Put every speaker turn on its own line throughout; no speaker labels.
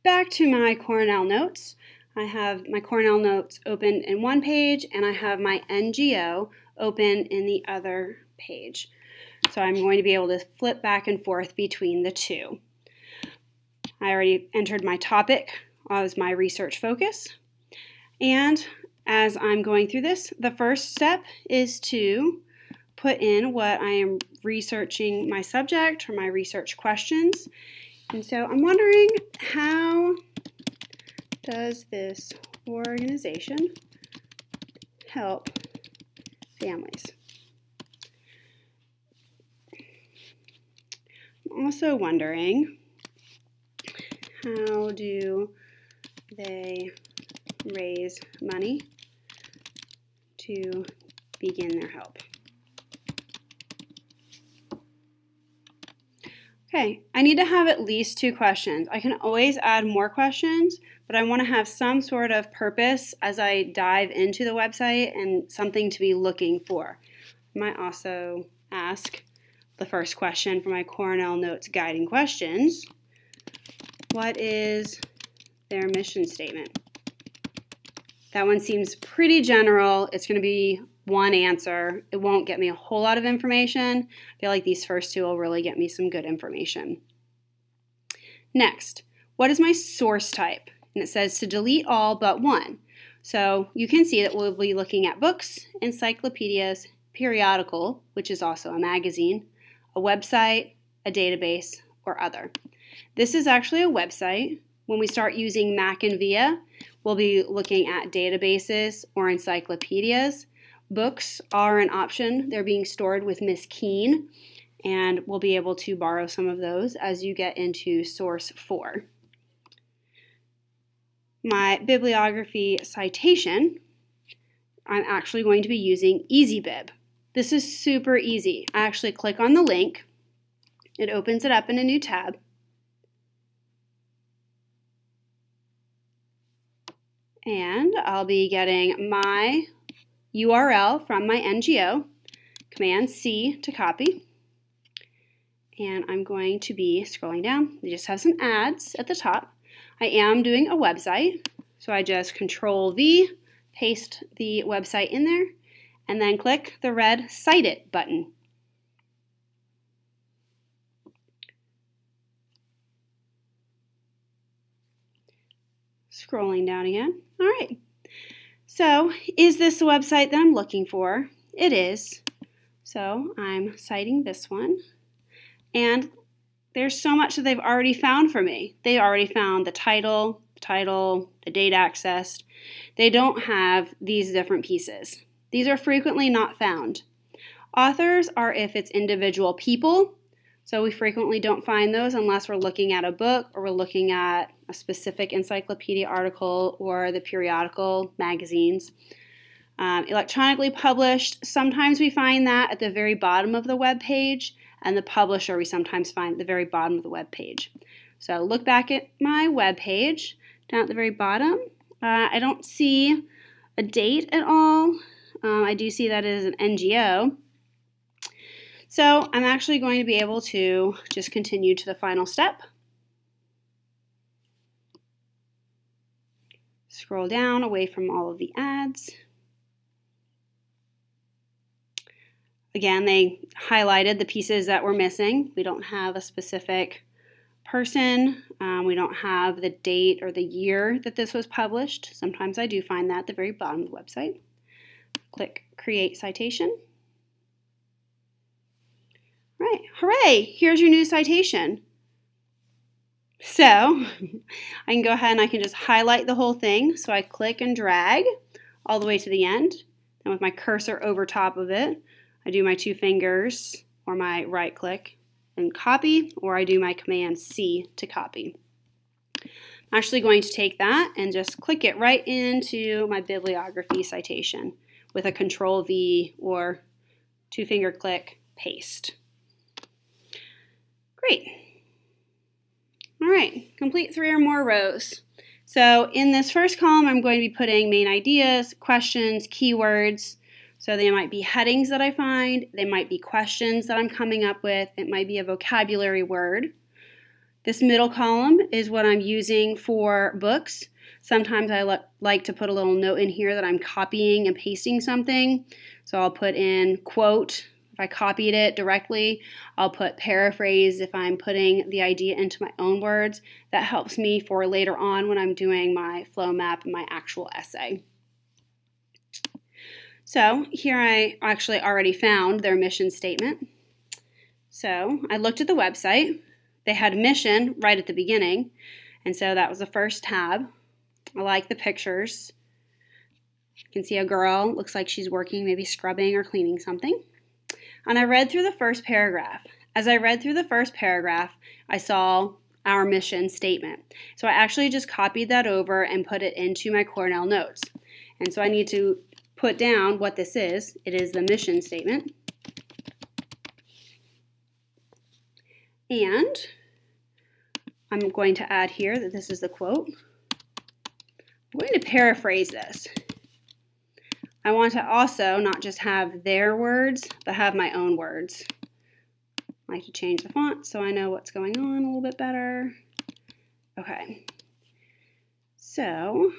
back to my Cornell notes. I have my Cornell notes open in one page and I have my NGO open in the other page. So I'm going to be able to flip back and forth between the two. I already entered my topic as my research focus. And as I'm going through this, the first step is to put in what I am researching, my subject or my research questions. And so I'm wondering, how does this organization help families? I'm also wondering, how do they raise money to begin their help? Okay, I need to have at least 2 questions. I can always add more questions, but I want to have some sort of purpose as I dive into the website and something to be looking for. I might also ask the first question for my Cornell Notes guiding questions. What is their mission statement? That one seems pretty general. It's going to be one answer. It won't get me a whole lot of information. I feel like these first 2 will really get me some good information. Next, what is my source type? And it says to delete all but one. So you can see that we'll be looking at books, encyclopedias, periodical, which is also a magazine, a website, a database, or other. This is actually a website. When we start using Mac and VIA, we'll be looking at databases or encyclopedias. Books are an option. They're being stored with Miss Keene, and we'll be able to borrow some of those as you get into Source 4. My bibliography citation, I'm actually going to be using EasyBib. This is super easy. I actually click on the link. It opens it up in a new tab. And I'll be getting my URL from my NGO, Command C to copy. And I'm going to be scrolling down. They just have some ads at the top. I am doing a website, so I just Control V, paste the website in there, and then click the red Cite It button. Scrolling down again. All right. So, is this the website that I'm looking for? It is. So, I'm citing this one. And there's so much that they've already found for me. They already found the title, the date accessed. They don't have these different pieces. These are frequently not found. Authors are if it's individual people. So we frequently don't find those unless we're looking at a book or we're looking at a specific encyclopedia article or the periodical magazines. Electronically published, sometimes we find that at the very bottom of the web page, and the publisher we sometimes find at the very bottom of the web page. So look back at my web page, down at the very bottom. I don't see a date at all. I do see that it is an NGO. So I'm actually going to be able to just continue to the final step. Scroll down away from all of the ads. Again, they highlighted the pieces that were missing. We don't have a specific person. We don't have the date or the year that this was published. Sometimes I do find that at the very bottom of the website. Click Create Citation. Right, hooray, here's your new citation. So I can go ahead and I can just highlight the whole thing. So I click and drag all the way to the end. And with my cursor over top of it, I do my 2 fingers or my right click and copy, or I do my Command C to copy. I'm actually going to take that and just click it right into my bibliography citation with a Control V or 2-finger click, paste. Great. All right, complete 3 or more rows. So in this first column, I'm going to be putting main ideas, questions, keywords. So they might be headings that I find, they might be questions that I'm coming up with, it might be a vocabulary word. This middle column is what I'm using for books. Sometimes I like to put a little note in here that I'm copying and pasting something. So I'll put in quote if I copied it directly. I'll put paraphrase if I'm putting the idea into my own words. That helps me for later on when I'm doing my flow map and my actual essay. So here I actually already found their mission statement. So I looked at the website. They had mission right at the beginning, and so that was the first tab. I like the pictures. You can see a girl, looks like she's working, maybe scrubbing or cleaning something. And I read through the first paragraph. As I read through the first paragraph, I saw our mission statement. So I actually just copied that over and put it into my Cornell notes. And so I need to put down what this is. It is the mission statement. And I'm going to add here that this is the quote. I'm going to paraphrase this. I want to also not just have their words, but have my own words. I like to change the font so I know what's going on a little bit better. Okay, so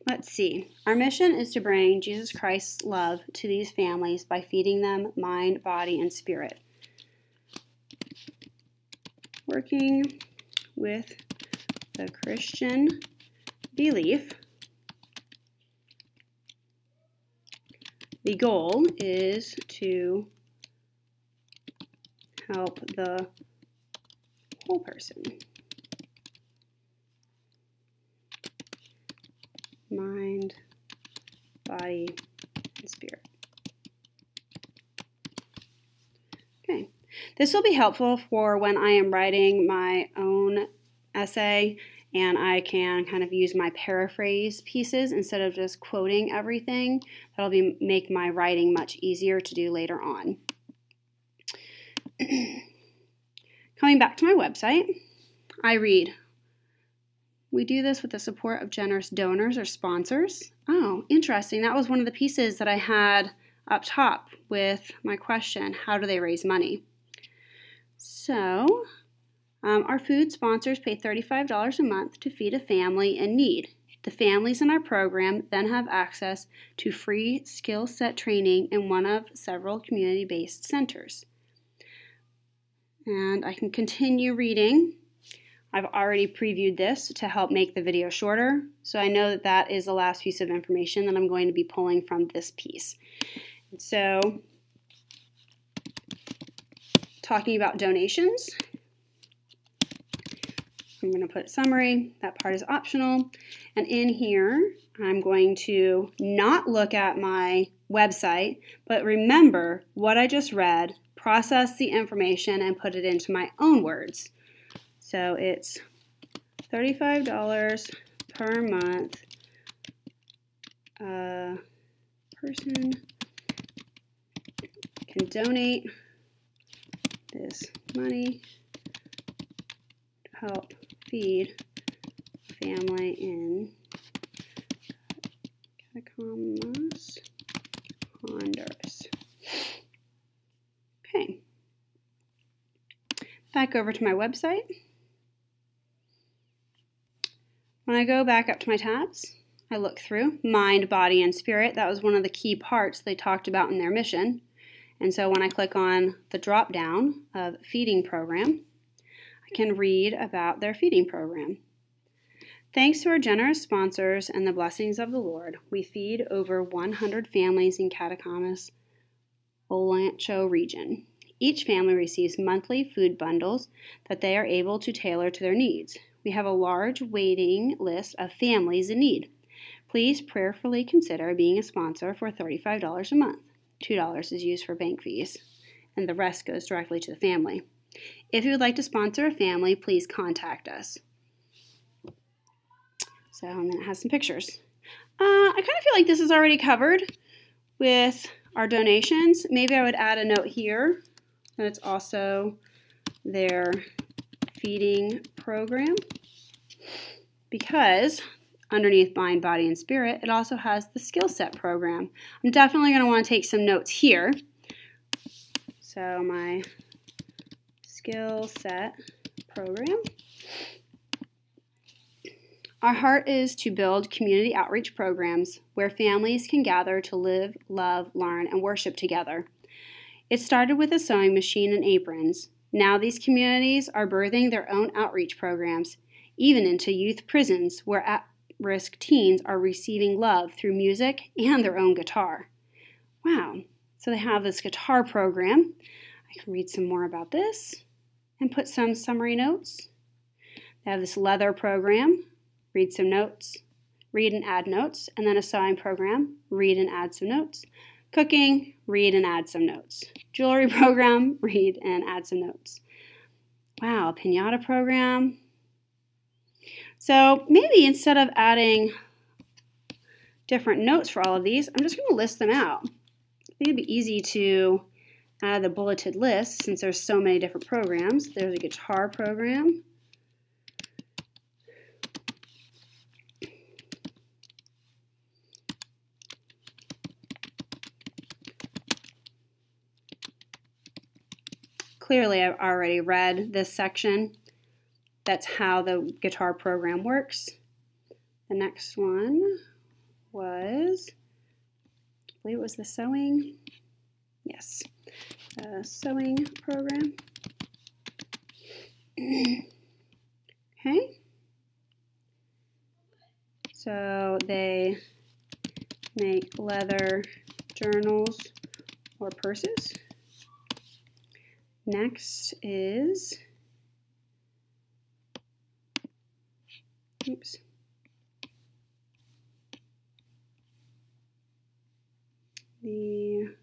let's see. Our mission is to bring Jesus Christ's love to these families by feeding them mind, body, and spirit. Working with the Christian belief, the goal is to help the whole person. Mind, body, and spirit. Okay. This will be helpful for when I am writing my own essay and I can kind of use my paraphrase pieces instead of just quoting everything. That'll make my writing much easier to do later on. Coming back to my website, I read, we do this with the support of generous donors or sponsors. Oh, interesting. That was one of the pieces that I had up top with my question, how do they raise money? So, our food sponsors pay $35 a month to feed a family in need. The families in our program then have access to free skill set training in one of several community-based centers. And I can continue reading. I've already previewed this to help make the video shorter, so I know that that is the last piece of information that I'm going to be pulling from this piece. So, talking about donations, I'm going to put summary. That part is optional. And in here, I'm going to not look at my website, but remember what I just read, process the information, and put it into my own words. So it's $35 per month. A person can donate this money to help feed a family in Catacombas, Honduras. Okay. Back over to my website. When I go back up to my tabs, I look through mind, body, and spirit. That was one of the key parts they talked about in their mission. And so when I click on the drop down of feeding program, I can read about their feeding program. Thanks to our generous sponsors and the blessings of the Lord, we feed over 100 families in Catacombas, Olancho region. Each family receives monthly food bundles that they are able to tailor to their needs. We have a large waiting list of families in need. Please prayerfully consider being a sponsor for $35 a month. $2 is used for bank fees, and the rest goes directly to the family. If you would like to sponsor a family, please contact us. So, and then it has some pictures. I kind of feel like this is already covered with our donations. Maybe I would add a note here that it's also their feeding program, because underneath mind, body, and spirit, it also has the skill set program. I'm definitely going to want to take some notes here. So my skill set program. Our heart is to build community outreach programs where families can gather to live, love, learn, and worship together. It started with a sewing machine and aprons. Now these communities are birthing their own outreach programs, even into youth prisons where at-risk teens are receiving love through music and their own guitar. Wow, so they have this guitar program. I can read some more about this and put some summary notes. They have this leather program, read some notes, read and add notes, and then a sewing program, read and add some notes. Cooking, read and add some notes. Jewelry program, read and add some notes. Wow, a piñata program. So maybe instead of adding different notes for all of these, I'm just going to list them out. I think it'd be easy to add the bulleted list since there's so many different programs. There's a guitar program. Clearly, I've already read this section. That's how the guitar program works. The next one was, I believe it was the sewing. Yes, the sewing program. Okay. So they make leather journals or purses. Next is, oops, the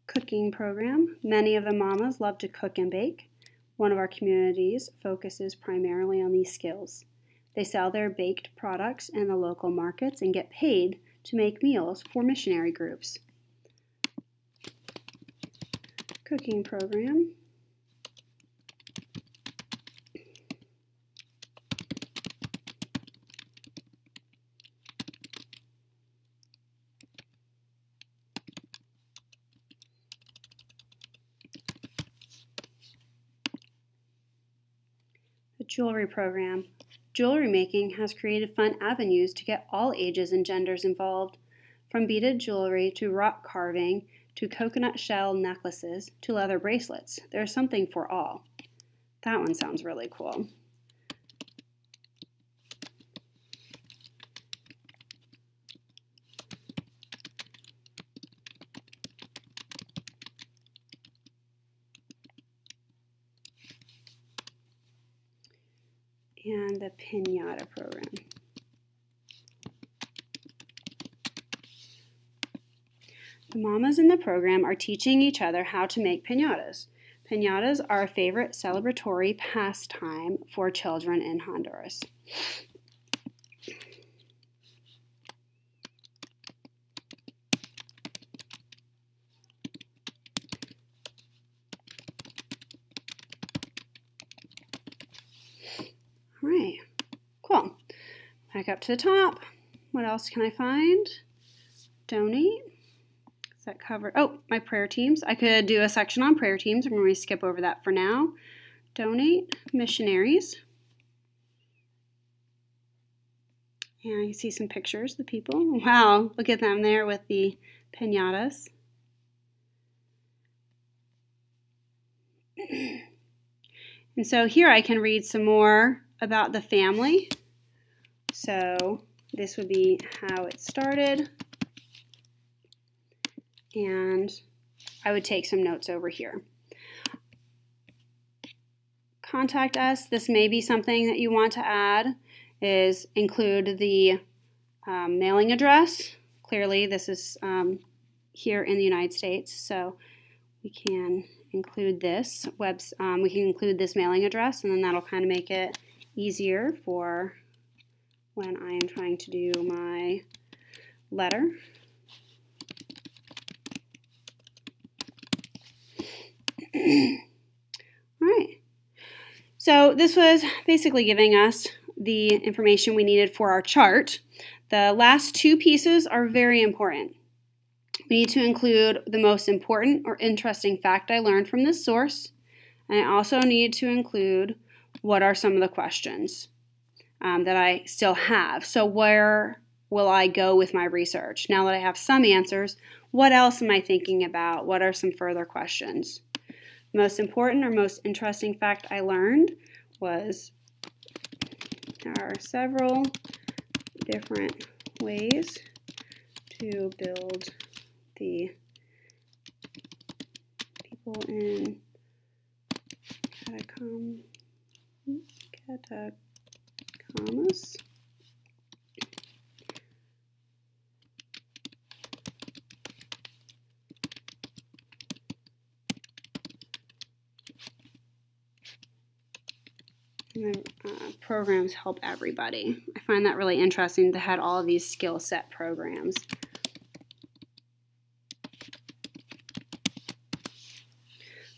cooking program. Many of the mamas love to cook and bake. One of our communities focuses primarily on these skills. They sell their baked products in the local markets and get paid to make meals for missionary groups. Cooking program. Jewelry program. Jewelry making has created fun avenues to get all ages and genders involved, from beaded jewelry to rock carving to coconut shell necklaces to leather bracelets. There's something for all. That one sounds really cool. And the piñata program. The mamas in the program are teaching each other how to make piñatas. Piñatas are a favorite celebratory pastime for children in Honduras. All right, cool. Back up to the top. What else can I find? Donate. Is that covered? Oh, my prayer teams. I could do a section on prayer teams. I'm going to skip over that for now. Donate. Missionaries. And you can see some pictures of the people. Wow, look at them there with the piñatas. And so here I can read some more about the family. So this would be how it started. And I would take some notes over here. Contact us. This may be something that you want to add, is include the mailing address. Clearly this is here in the United States, so we can include this we can include this mailing address, and then that'll kind of make it easier for when I am trying to do my letter. All right, so this was basically giving us the information we needed for our chart. The last two pieces are very important. We need to include the most important or interesting fact I learned from this source, and I also need to include what are some of the questions that I still have. So where will I go with my research? Now that I have some answers, what else am I thinking about? What are some further questions? Most important or most interesting fact I learned was there are several different ways to build the people in catacombs. And the programs help everybody. I find that really interesting. They had all of these skill set programs.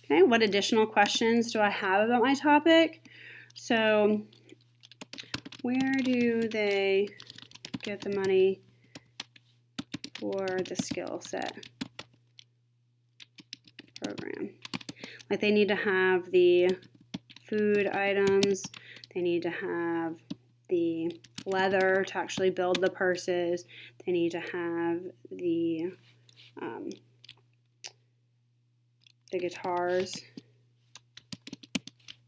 Okay, what additional questions do I have about my topic? So, where do they get the money for the skill set program? Like they need to have the food items, they need to have the leather to actually build the purses, they need to have the guitars.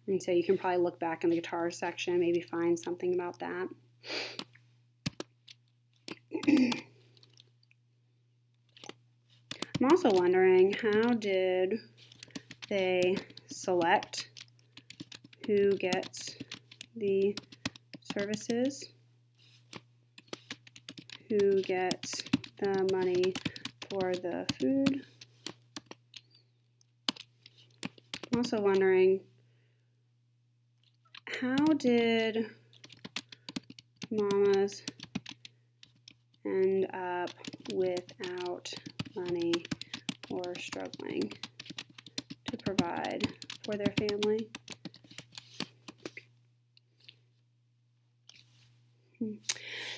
And so you can probably look back in the guitar section, maybe find something about that. I'm also wondering, how did they select who gets the services, who gets the money for the food? I'm also wondering, how did mamas end up without money or struggling to provide for their family?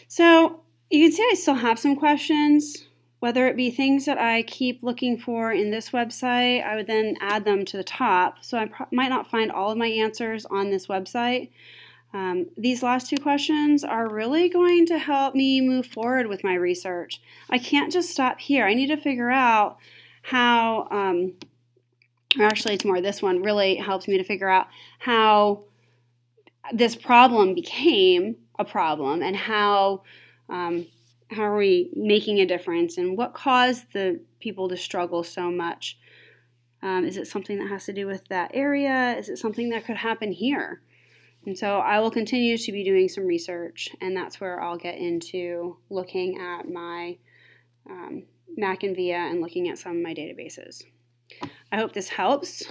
So you can see I still have some questions. Whether it be things that I keep looking for in this website, I would then add them to the top. So I might not find all of my answers on this website. These last two questions are really going to help me move forward with my research. I can't just stop here. I need to figure out how, or actually it's more this one really helps me to figure out how this problem became a problem and how are we making a difference and what caused the people to struggle so much. Is it something that has to do with that area? Is it something that could happen here? And so I will continue to be doing some research, and that's where I'll get into looking at my Mac and VIA and looking at some of my databases. I hope this helps.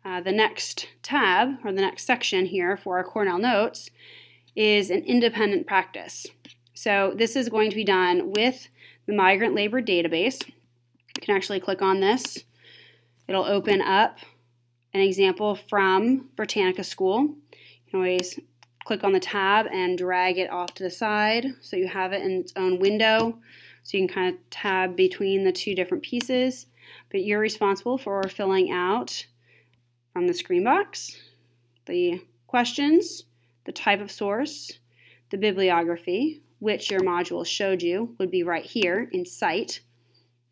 The next tab, or the next section here for our Cornell notes, is an independent practice. So this is going to be done with the migrant labor database. You can actually click on this. It'll open up an example from Britannica School. You can always click on the tab and drag it off to the side so you have it in its own window. So you can kind of tab between the two different pieces. But you're responsible for filling out from the screen box the questions, the type of source, the bibliography, which your module showed you would be right here in Cite.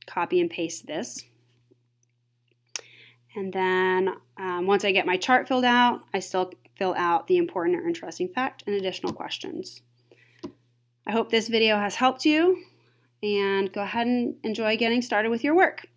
Copy and paste this. And then once I get my chart filled out, I still fill out the important or interesting fact and additional questions. I hope this video has helped you, and go ahead and enjoy getting started with your work.